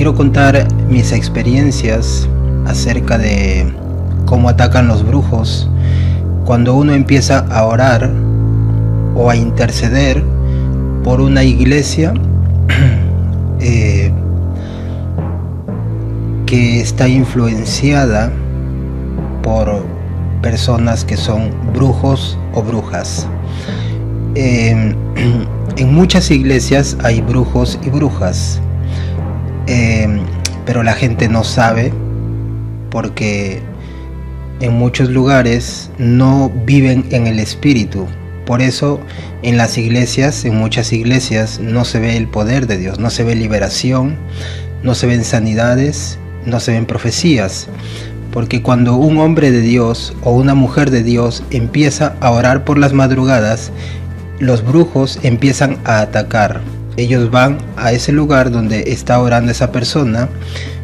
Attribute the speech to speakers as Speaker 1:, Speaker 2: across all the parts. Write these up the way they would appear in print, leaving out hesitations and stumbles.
Speaker 1: quiero contar mis experiencias acerca de cómo atacan los brujos cuando uno empieza a orar o a interceder por una iglesia que está influenciada por personas que son brujos o brujas. En muchas iglesias hay brujos y brujas, pero la gente no sabe porque en muchos lugares no viven en el espíritu. Por eso en las iglesias, en muchas iglesias, no se ve el poder de Dios, no se ve liberación, no se ven sanidades, no se ven profecías. Porque cuando un hombre de Dios o una mujer de Dios empieza a orar por las madrugadas, los brujos empiezan a atacar. Ellos van a ese lugar donde está orando esa persona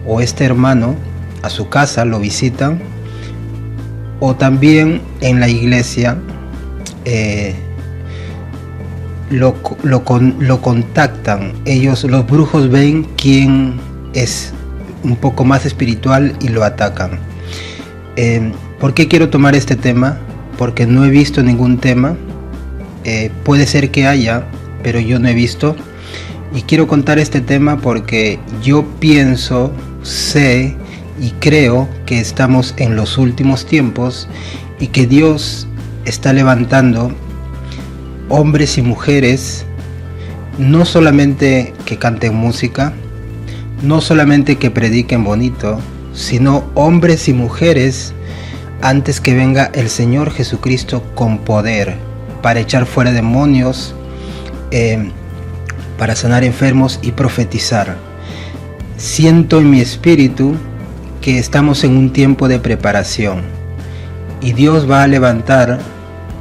Speaker 1: o este hermano, a su casa, lo visitan, o también en la iglesia lo contactan. Los brujos ven quién es un poco más espiritual y lo atacan. ¿Por qué quiero tomar este tema? Porque no he visto ningún tema. Puede ser que haya, pero yo no he visto. Y quiero contar este tema porque yo pienso, sé y creo que estamos en los últimos tiempos y que Dios está levantando hombres y mujeres, no solamente que canten música, no solamente que prediquen bonito, sino hombres y mujeres antes que venga el Señor Jesucristo con poder para echar fuera demonios, para sanar enfermos y profetizar. Siento en mi espíritu que estamos en un tiempo de preparación y Dios va a levantar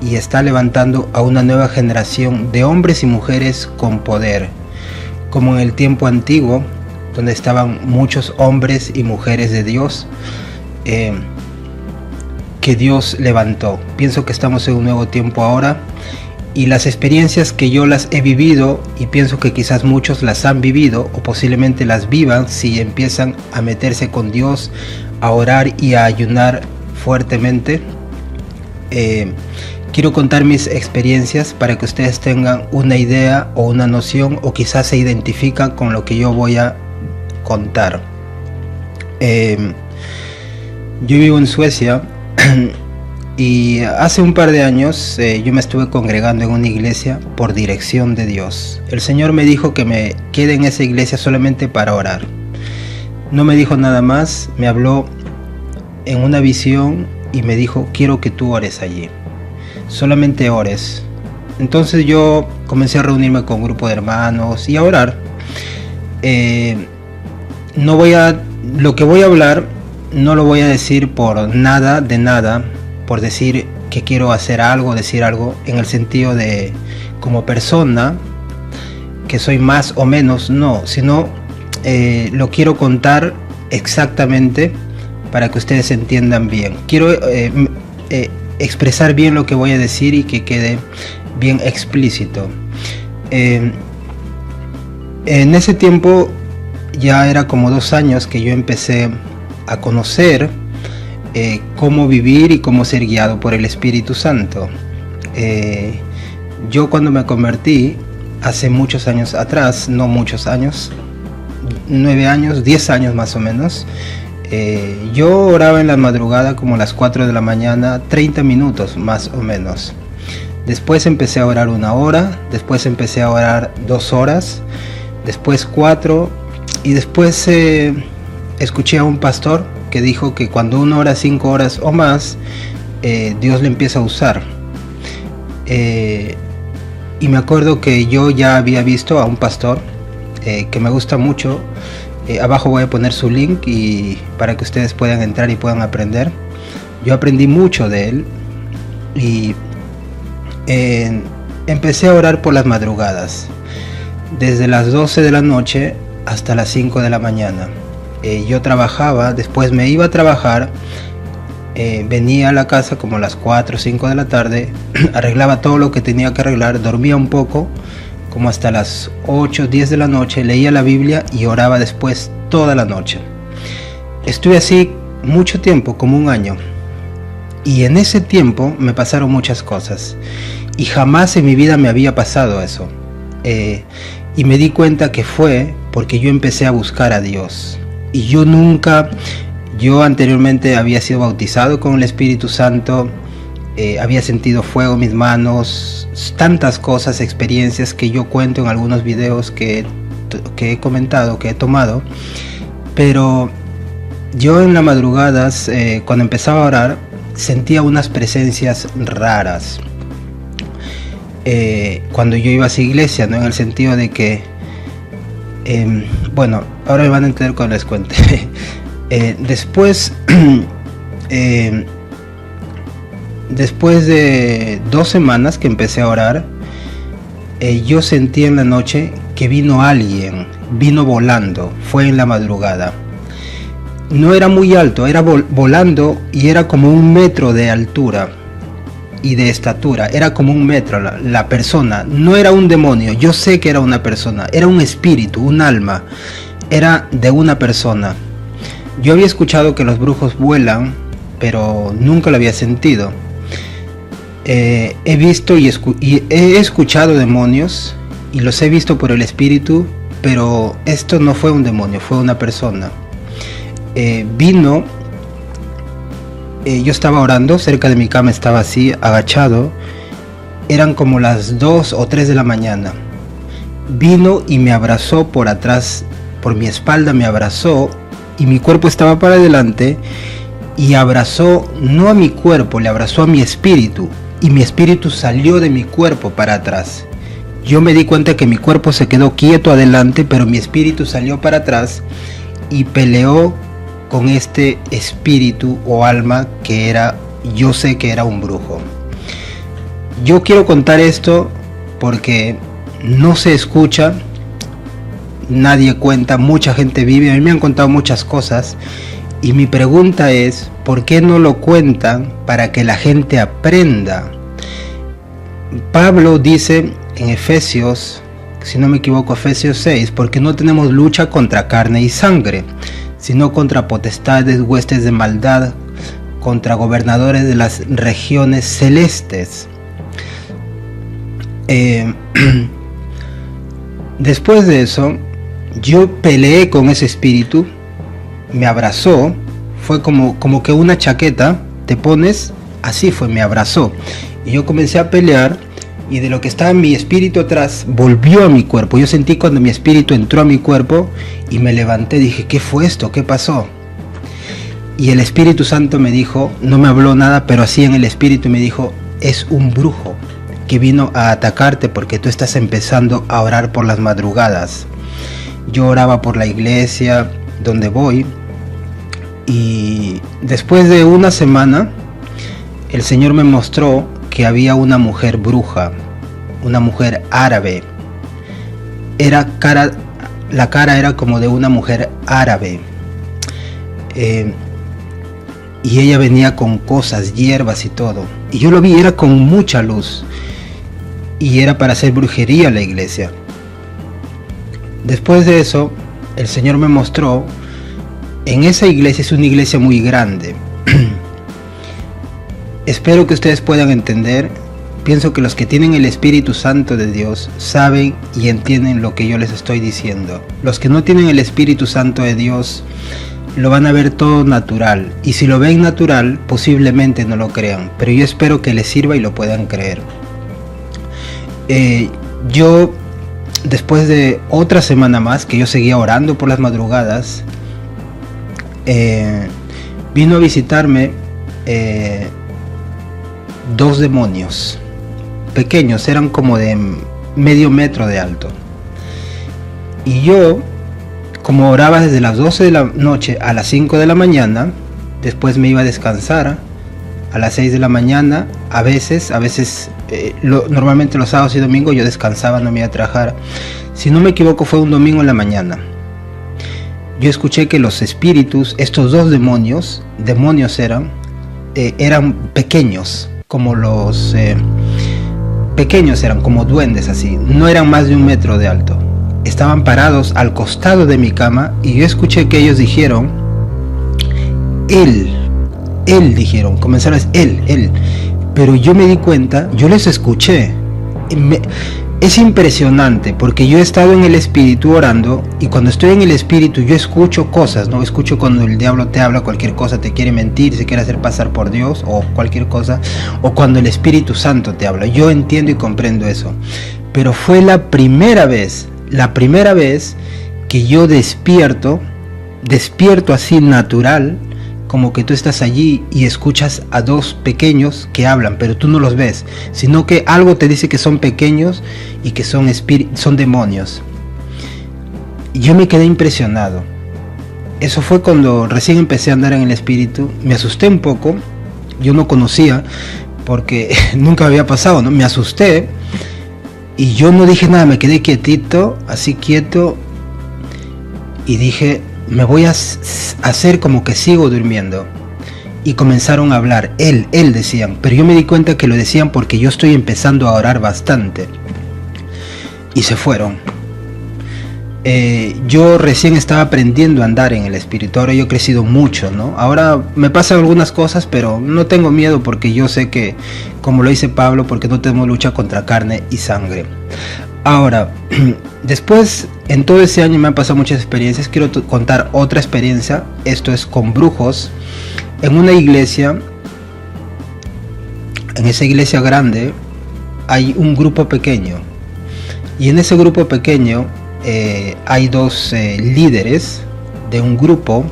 Speaker 1: y está levantando a una nueva generación de hombres y mujeres con poder, como en el tiempo antiguo, donde estaban muchos hombres y mujeres de Dios que Dios levantó. Pienso que estamos en un nuevo tiempo ahora y las experiencias que yo las he vivido, y pienso que quizás muchos las han vivido o posiblemente las vivan si empiezan a meterse con Dios, a orar y a ayunar fuertemente. Quiero contar mis experiencias para que ustedes tengan una idea o una noción, o quizás se identifican con lo que yo voy a contar. Yo vivo en Suecia y hace un par de años yo me estuve congregando en una iglesia por dirección de Dios. El Señor me dijo que me quede en esa iglesia solamente para orar. No me dijo nada más, me habló en una visión y me dijo: quiero que tú ores allí, solamente ores. Entonces yo comencé a reunirme con un grupo de hermanos y a orar. Lo que voy a hablar no lo voy a decir por nada de nada, por decir que quiero hacer algo, decir algo en el sentido de como persona que soy más o menos, no, sino lo quiero contar exactamente para que ustedes entiendan bien. Quiero expresar bien lo que voy a decir y que quede bien explícito. En ese tiempo ya era como 2 años que yo empecé a conocer cómo vivir y cómo ser guiado por el Espíritu Santo. Yo cuando me convertí hace muchos años atrás, no muchos años, 9 años, 10 años más o menos, yo oraba en la madrugada como a las 4 de la mañana, 30 minutos más o menos. Después empecé a orar 1 hora, después empecé a orar 2 horas, después 4, y después escuché a un pastor que dijo que cuando uno ora 5 horas o más, Dios le empieza a usar. Y me acuerdo que yo ya había visto a un pastor que me gusta mucho. Abajo voy a poner su link y para que ustedes puedan entrar y puedan aprender. Yo aprendí mucho de él y empecé a orar por las madrugadas, desde las 12 de la noche hasta las 5 de la mañana. Yo trabajaba, después me iba a trabajar, venía a la casa como a las 4 o 5 de la tarde, arreglaba todo lo que tenía que arreglar, dormía un poco, como hasta las 8 o 10 de la noche, leía la Biblia y oraba después toda la noche. Estuve así mucho tiempo, como un año. Y en ese tiempo me pasaron muchas cosas. Y jamás en mi vida me había pasado eso. Y me di cuenta que fue porque yo empecé a buscar a Dios. Y yo anteriormente había sido bautizado con el Espíritu Santo. Había sentido fuego en mis manos, tantas cosas, experiencias que yo cuento en algunos videos que he comentado, que he tomado. Pero yo en las madrugadas, cuando empezaba a orar, sentía unas presencias raras. Cuando yo iba a esa iglesia, ¿no? En el sentido de que, bueno, ahora me van a entender cuando les cuente. Después de 2 semanas que empecé a orar, yo sentí en la noche que vino alguien, vino volando, fue en la madrugada. No era muy alto, era volando y era como 1 metro de altura y de estatura, era como 1 metro la persona. No era un demonio, yo sé que era una persona, era un espíritu, un alma, era de una persona. Yo había escuchado que los brujos vuelan, pero nunca lo había sentido. He visto y he escuchado demonios y los he visto por el espíritu, pero esto no fue un demonio, fue una persona. Vino, yo estaba orando, cerca de mi cama estaba así, agachado, eran como las 2 o 3 de la mañana. Vino y me abrazó por atrás, por mi espalda me abrazó y mi cuerpo estaba para adelante y abrazó no a mi cuerpo, le abrazó a mi espíritu. Y mi espíritu salió de mi cuerpo para atrás. Yo me di cuenta que mi cuerpo se quedó quieto adelante, pero mi espíritu salió para atrás y peleó con este espíritu o alma que era, yo sé que era un brujo. Yo quiero contar esto porque no se escucha, nadie cuenta, mucha gente vive, a mí me han contado muchas cosas. Y mi pregunta es, ¿por qué no lo cuentan para que la gente aprenda? Pablo dice en Efesios, si no me equivoco, Efesios 6, porque no tenemos lucha contra carne y sangre, sino contra potestades, huestes de maldad, contra gobernadores de las regiones celestes. Después de eso, yo peleé con ese espíritu, me abrazó, fue como que una chaqueta te pones, así fue, me abrazó. Y yo comencé a pelear y de lo que estaba en mi espíritu atrás, volvió a mi cuerpo. Yo sentí cuando mi espíritu entró a mi cuerpo y me levanté, dije, ¿qué fue esto? ¿Qué pasó? Y el Espíritu Santo me dijo, no me habló nada, pero así en el espíritu me dijo, es un brujo que vino a atacarte porque tú estás empezando a orar por las madrugadas. Yo oraba por la iglesia donde voy. Y después de 1 semana, el Señor me mostró que había una mujer bruja, una mujer árabe. La cara era como de una mujer árabe. Y ella venía con cosas, hierbas y todo. Y yo lo vi, era con mucha luz. Y era para hacer brujería la iglesia. Después de eso, el Señor me mostró, en esa iglesia, es una iglesia muy grande. Espero que ustedes puedan entender. Pienso que los que tienen el Espíritu Santo de Dios saben y entienden lo que yo les estoy diciendo. Los que no tienen el Espíritu Santo de Dios lo van a ver todo natural. Y si lo ven natural, posiblemente no lo crean. Pero yo espero que les sirva y lo puedan creer. Yo, después de otra semana más, que yo seguía orando por las madrugadas, vino a visitarme 2 demonios pequeños, eran como de medio metro de alto. Y yo, como oraba desde las 12 de la noche a las 5 de la mañana, después me iba a descansar a las 6 de la mañana, a veces normalmente los sábados y domingos yo descansaba, no me iba a trabajar. Si no me equivoco, fue un domingo en la mañana. Yo escuché que los espíritus, estos 2 demonios eran pequeños, como pequeños eran, como duendes así, no eran más de 1 metro de alto. estaban parados al costado de mi cama y yo escuché que ellos dijeron, él dijeron, comenzaron a decir, él, pero yo me di cuenta, yo les escuché. Es impresionante porque yo he estado en el espíritu orando y cuando estoy en el espíritu yo escucho cosas, ¿no? Escucho cuando el diablo te habla cualquier cosa, te quiere mentir, se quiere hacer pasar por Dios o cualquier cosa, o cuando el Espíritu Santo te habla. Yo entiendo y comprendo eso. Pero fue la primera vez que yo despierto así natural, como que tú estás allí y escuchas a dos pequeños que hablan, pero tú no los ves, sino que algo te dice que son pequeños y que son demonios. Y yo me quedé impresionado. Eso fue cuando recién empecé a andar en el espíritu. Me asusté un poco, yo no conocía, porque nunca había pasado, ¿no? Me asusté y yo no dije nada, me quedé quietito, así quieto, y dije, me voy a hacer como que sigo durmiendo. Y comenzaron a hablar, él decían, pero yo me di cuenta que lo decían porque yo estoy empezando a orar bastante. Y se fueron. Yo recién estaba aprendiendo a andar en el espíritu, ahora yo he crecido mucho, ¿no? Ahora me pasan algunas cosas, pero no tengo miedo porque yo sé que, como lo dice Pablo, porque no tenemos lucha contra carne y sangre. Ahora, después, en todo ese año me han pasado muchas experiencias. Quiero contar otra experiencia. Esto es con brujos. En una iglesia, en esa iglesia grande, hay un grupo pequeño. Y en ese grupo pequeño hay dos líderes de un grupo.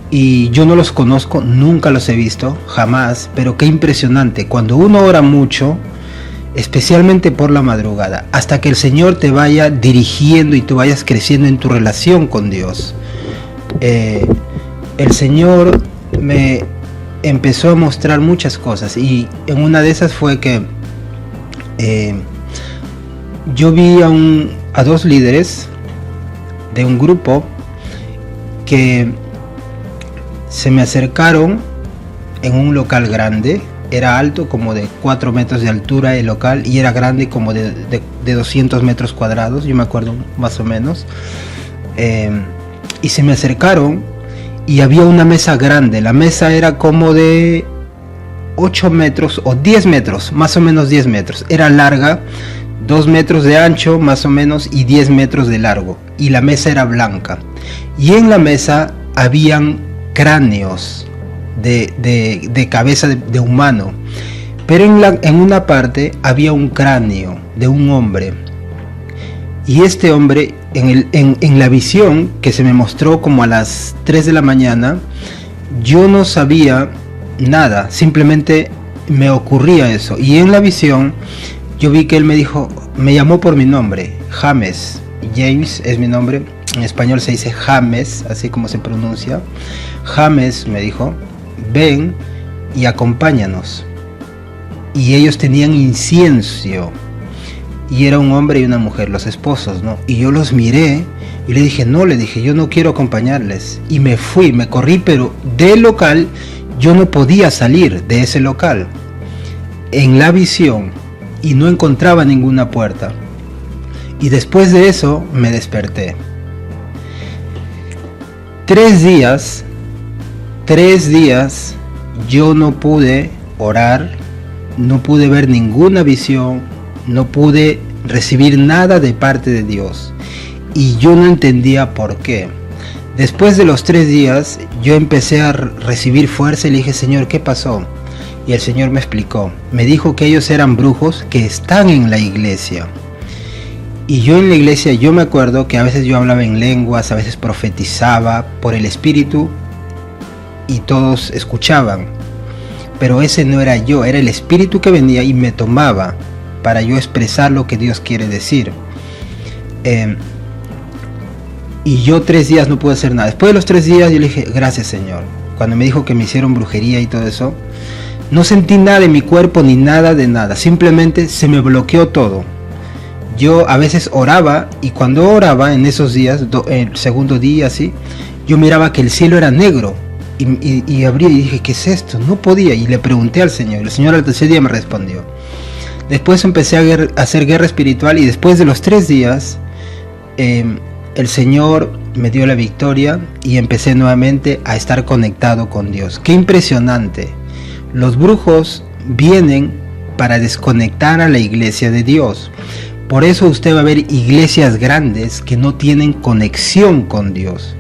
Speaker 1: Y yo no los conozco, nunca los he visto, jamás. Pero qué impresionante. Cuando uno ora mucho, especialmente por la madrugada, hasta que el Señor te vaya dirigiendo y tú vayas creciendo en tu relación con Dios. El Señor me empezó a mostrar muchas cosas y en una de esas fue que yo vi a dos líderes de un grupo que se me acercaron en un local grande. Era alto, como de 4 metros de altura el local, y era grande como de 200 metros cuadrados, yo me acuerdo más o menos. Y se me acercaron y había una mesa grande. La mesa era como de 8 metros o 10 metros, más o menos 10 metros. Era larga, 2 metros de ancho más o menos y 10 metros de largo. Y la mesa era blanca. Y en la mesa habían cráneos de cabeza de humano, pero en una parte había un cráneo de un hombre, y este hombre en la visión que se me mostró como a las 3 de la mañana, yo no sabía nada, simplemente me ocurría eso, y en la visión yo vi que él me llamó por mi nombre, James. James es mi nombre, en español se dice James, así como se pronuncia. James me dijo, ven y acompáñanos. Y ellos tenían incienso, y era un hombre y una mujer, los esposos, ¿no? Y yo los miré y le dije, yo no quiero acompañarles. Y me fui, me corrí, pero del local yo no podía salir de ese local en la visión, y no encontraba ninguna puerta. Y después de eso me desperté. 3 días yo no pude orar, no pude ver ninguna visión, no pude recibir nada de parte de Dios, y yo no entendía por qué. Después de los 3 días yo empecé a recibir fuerza y le dije, Señor, ¿qué pasó? Y el Señor me explicó, me dijo que ellos eran brujos que están en la iglesia. Y yo en la iglesia, yo me acuerdo que a veces yo hablaba en lenguas, a veces profetizaba por el Espíritu y todos escuchaban, pero ese no era yo, era el Espíritu que venía y me tomaba para yo expresar lo que Dios quiere decir. Y yo 3 días no pude hacer nada. Después de los 3 días yo le dije, gracias Señor. Cuando me dijo que me hicieron brujería y todo eso, no sentí nada en mi cuerpo ni nada de nada, simplemente se me bloqueó todo. Yo a veces oraba, y cuando oraba en esos días, el segundo día así, yo miraba que el cielo era negro, y abrí y dije, ¿qué es esto? No podía, y le pregunté al Señor, y el Señor al tercer día me respondió. Después empecé a hacer guerra espiritual y después de los 3 días el Señor me dio la victoria y empecé nuevamente a estar conectado con Dios. ¡Qué impresionante! Los brujos vienen para desconectar a la iglesia de Dios. Por eso usted va a ver iglesias grandes que no tienen conexión con Dios.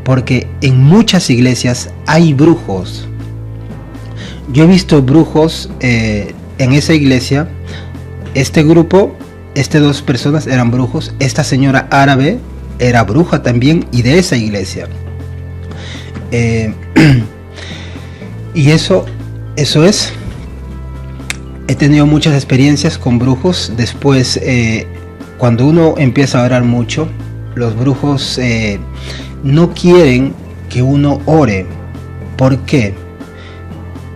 Speaker 1: Porque en muchas iglesias hay brujos. Yo he visto brujos en esa iglesia. Este grupo, estas 2 personas eran brujos. Esta señora árabe era bruja también y de esa iglesia. Y eso es. He tenido muchas experiencias con brujos. Después, cuando uno empieza a orar mucho, los brujos no quieren que uno ore. ¿Por qué?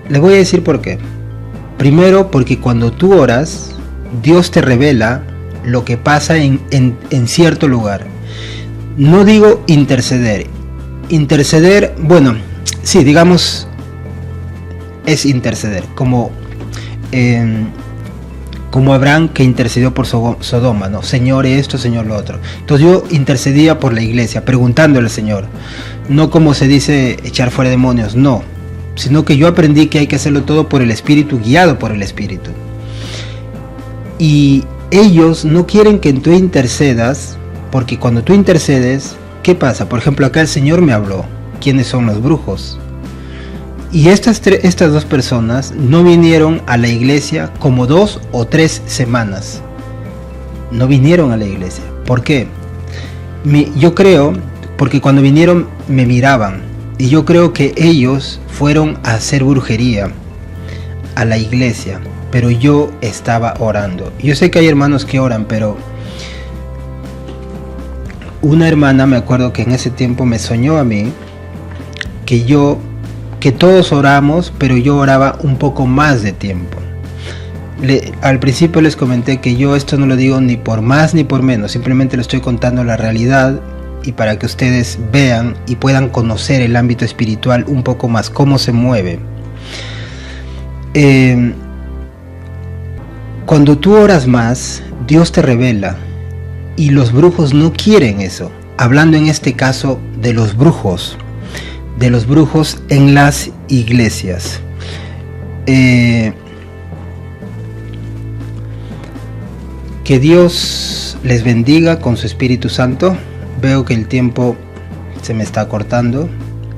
Speaker 1: Les voy a decir por qué. Primero, porque cuando tú oras, Dios te revela lo que pasa en cierto lugar. No digo interceder. Interceder, bueno, sí, digamos, es interceder, como Abraham, que intercedió por Sodoma, ¿no? Señor esto, Señor lo otro. Entonces yo intercedía por la iglesia, preguntándole al Señor. No como se dice echar fuera demonios, no. Sino que yo aprendí que hay que hacerlo todo por el Espíritu, guiado por el Espíritu. Y ellos no quieren que tú intercedas, porque cuando tú intercedes, ¿qué pasa? Por ejemplo, acá el Señor me habló. ¿Quiénes son los brujos? Y estas 2 personas no vinieron a la iglesia como 2 o 3 semanas. No vinieron a la iglesia. ¿Por qué? Yo creo, porque cuando vinieron me miraban. Y yo creo que ellos fueron a hacer brujería a la iglesia. Pero yo estaba orando. Yo sé que hay hermanos que oran, pero una hermana, me acuerdo que en ese tiempo me soñó a mí que todos oramos, pero yo oraba un poco más de tiempo. Al principio les comenté que yo esto no lo digo ni por más ni por menos, simplemente les estoy contando la realidad y para que ustedes vean y puedan conocer el ámbito espiritual un poco más, cómo se mueve. Cuando tú oras más, Dios te revela y los brujos no quieren eso. Hablando en este caso de los brujos en las iglesias. Que Dios les bendiga con su Espíritu Santo. Veo que el tiempo se me está cortando.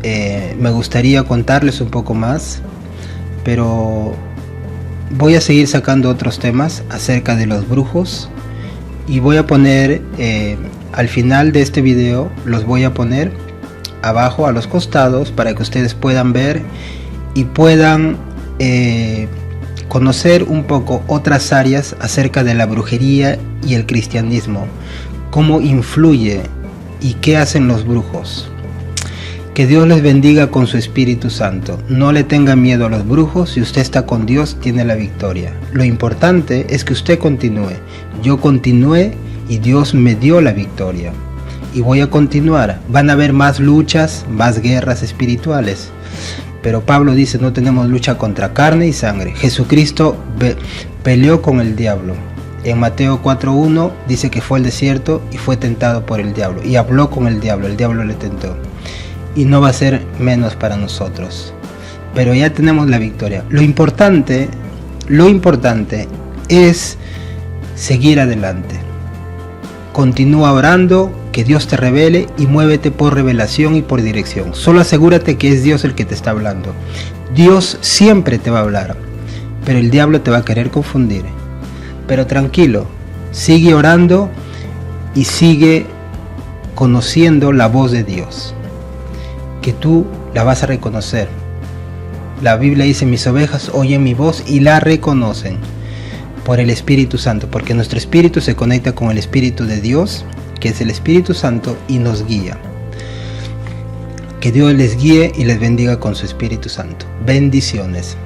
Speaker 1: Me gustaría contarles un poco más, pero voy a seguir sacando otros temas acerca de los brujos y voy a poner al final de este video, los voy a poner abajo a los costados para que ustedes puedan ver y puedan conocer un poco otras áreas acerca de la brujería y el cristianismo, cómo influye y qué hacen los brujos. Que Dios les bendiga con su Espíritu Santo. No le tenga miedo a los brujos. Si usted está con Dios, tiene la victoria. Lo importante es que usted continúe. Yo continué y Dios me dio la victoria. Y voy a continuar. Van a haber más luchas, más guerras espirituales. Pero Pablo dice, no tenemos lucha contra carne y sangre. Jesucristo peleó con el diablo. En Mateo 4:1 dice que fue al desierto y fue tentado por el diablo. Y habló con el diablo le tentó. Y no va a ser menos para nosotros. Pero ya tenemos la victoria. Lo importante es seguir adelante. Continúa orando, que Dios te revele y muévete por revelación y por dirección. Solo asegúrate que es Dios el que te está hablando. Dios siempre te va a hablar, pero el diablo te va a querer confundir. Pero tranquilo, sigue orando y sigue conociendo la voz de Dios, que tú la vas a reconocer. La Biblia dice, mis ovejas oyen mi voz y la reconocen por el Espíritu Santo, porque nuestro espíritu se conecta con el Espíritu de Dios, que es el Espíritu Santo, y nos guía. Que Dios les guíe y les bendiga con su Espíritu Santo. Bendiciones.